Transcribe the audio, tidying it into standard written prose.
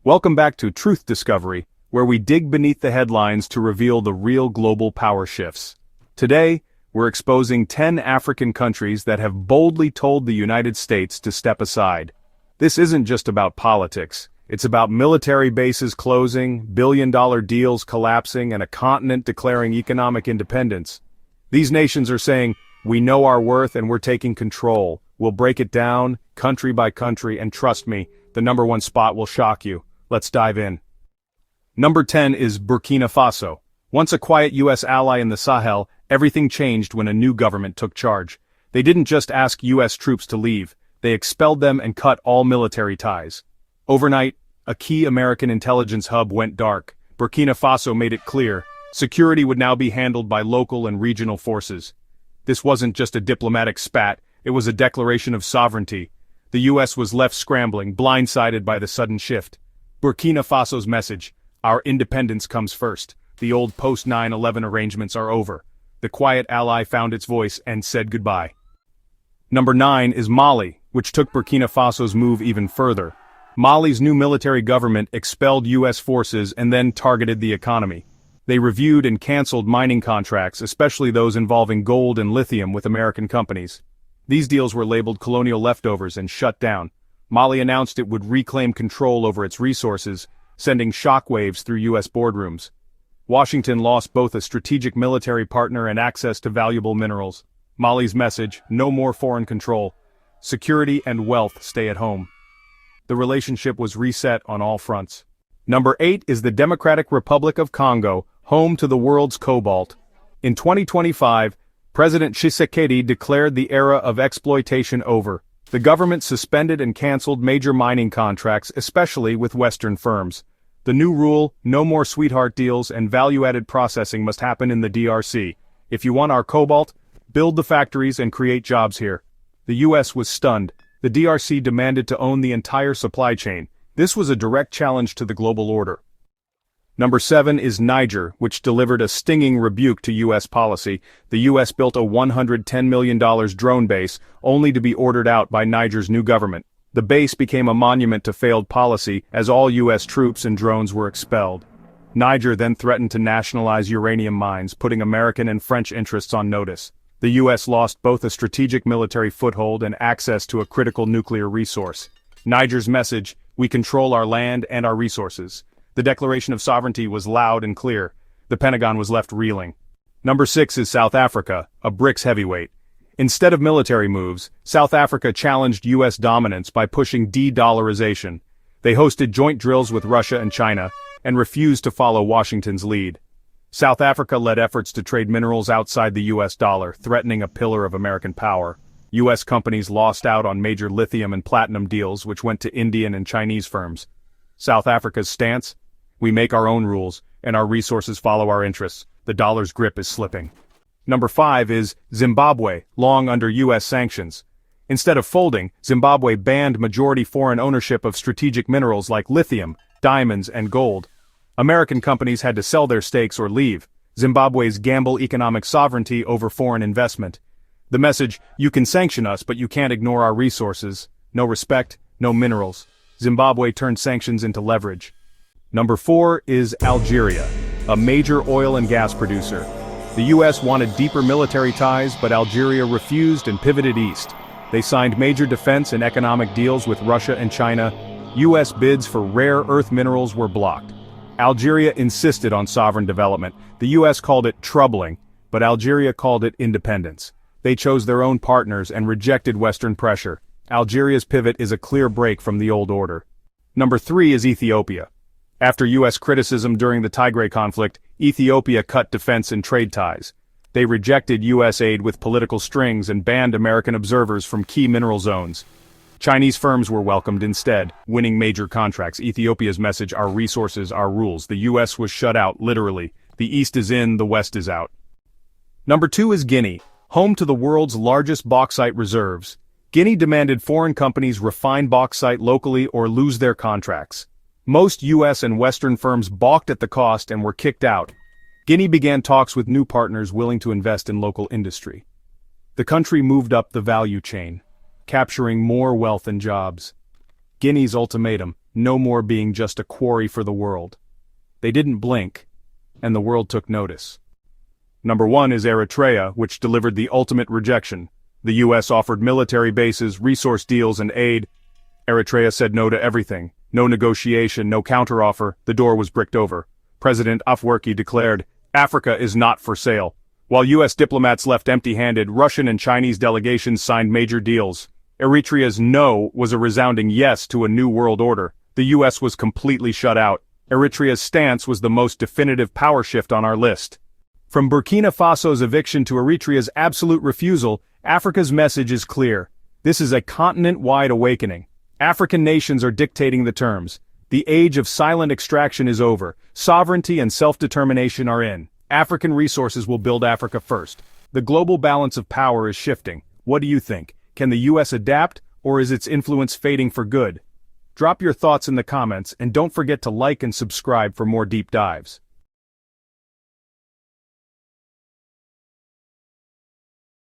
Welcome back to Truth Discovery, where we dig beneath the headlines to reveal the real global power shifts. Today, we're exposing 10 African countries that have boldly told the United States to step aside. This isn't just about politics. It's about military bases closing, billion-dollar deals collapsing, and a continent declaring economic independence. These nations are saying, "We know our worth and we're taking control. We'll break it down, country by country, and trust me, the number one spot will shock you." Let's dive in. Number 10 is Burkina Faso. Once a quiet U.S. ally in the Sahel, everything changed when a new government took charge. They didn't just ask U.S. troops to leave, they expelled them and cut all military ties. Overnight, a key American intelligence hub went dark. Burkina Faso made it clear, security would now be handled by local and regional forces. This wasn't just a diplomatic spat, it was a declaration of sovereignty. The U.S. was left scrambling, blindsided by the sudden shift. Burkina Faso's message: our independence comes first. The old post-9/11 arrangements are over. The quiet ally found its voice and said goodbye. Number 9 is Mali, which took Burkina Faso's move even further. Mali's new military government expelled U.S. forces and then targeted the economy. They reviewed and canceled mining contracts, especially those involving gold and lithium with American companies. These deals were labeled colonial leftovers and shut down. Mali announced it would reclaim control over its resources, sending shockwaves through U.S. boardrooms. Washington lost both a strategic military partner and access to valuable minerals. Mali's message: no more foreign control. Security and wealth stay at home. The relationship was reset on all fronts. Number 8 is the Democratic Republic of Congo, home to the world's cobalt. In 2025, President Tshisekedi declared the era of exploitation over. The government suspended and canceled major mining contracts, especially with Western firms. The new rule: no more sweetheart deals and value-added processing must happen in the DRC. If you want our cobalt, build the factories and create jobs here. The U.S. was stunned. The DRC demanded to own the entire supply chain. This was a direct challenge to the global order. Number 7 is Niger, which delivered a stinging rebuke to U.S. policy. The U.S. built a $110 million drone base, only to be ordered out by Niger's new government. The base became a monument to failed policy, as all U.S. troops and drones were expelled. Niger then threatened to nationalize uranium mines, putting American and French interests on notice. The U.S. lost both a strategic military foothold and access to a critical nuclear resource. Niger's message: we control our land and our resources. The declaration of sovereignty was loud and clear. The Pentagon was left reeling. Number 6 is South Africa, a BRICS heavyweight. Instead of military moves, South Africa challenged U.S. dominance by pushing de-dollarization. They hosted joint drills with Russia and China, and refused to follow Washington's lead. South Africa led efforts to trade minerals outside the U.S. dollar, threatening a pillar of American power. U.S. companies lost out on major lithium and platinum deals, which went to Indian and Chinese firms. South Africa's stance: we make our own rules, and our resources follow our interests. The dollar's grip is slipping. Number 5 is Zimbabwe, long under U.S. sanctions. Instead of folding, Zimbabwe banned majority foreign ownership of strategic minerals like lithium, diamonds, and gold. American companies had to sell their stakes or leave. Zimbabwe's gamble economic sovereignty over foreign investment. The message: you can sanction us, but you can't ignore our resources. No respect, no minerals. Zimbabwe turned sanctions into leverage. Number 4 is Algeria, a major oil and gas producer. The U.S. wanted deeper military ties, but Algeria refused and pivoted east. They signed major defense and economic deals with Russia and China. U.S. bids for rare earth minerals were blocked. Algeria insisted on sovereign development. The U.S. called it troubling, but Algeria called it independence. They chose their own partners and rejected Western pressure. Algeria's pivot is a clear break from the old order. Number 3 is Ethiopia. After U.S. criticism during the Tigray conflict, Ethiopia cut defense and trade ties. They rejected U.S. aid with political strings and banned American observers from key mineral zones. Chinese firms were welcomed instead, winning major contracts. Ethiopia's message: our resources, our rules. The U.S. was shut out, literally. The East is in, the West is out. Number 2 is Guinea, home to the world's largest bauxite reserves. Guinea demanded foreign companies refine bauxite locally or lose their contracts. Most U.S. and Western firms balked at the cost and were kicked out. Guinea began talks with new partners willing to invest in local industry. The country moved up the value chain, capturing more wealth and jobs. Guinea's ultimatum: no more being just a quarry for the world. They didn't blink, and the world took notice. Number 1 is Eritrea, which delivered the ultimate rejection. The US offered military bases, resource deals, and aid. Eritrea said no to everything. No negotiation, no counteroffer, the door was bricked over. President Afwerki declared, "Africa is not for sale." While US diplomats left empty-handed, Russian and Chinese delegations signed major deals. Eritrea's no was a resounding yes to a new world order. The US was completely shut out. Eritrea's stance was the most definitive power shift on our list. From Burkina Faso's eviction to Eritrea's absolute refusal, Africa's message is clear. This is a continent-wide awakening. African nations are dictating the terms. The age of silent extraction is over. Sovereignty and self-determination are in. African resources will build Africa first. The global balance of power is shifting. What do you think? Can the US adapt, or is its influence fading for good? Drop your thoughts in the comments, and don't forget to like and subscribe for more deep dives.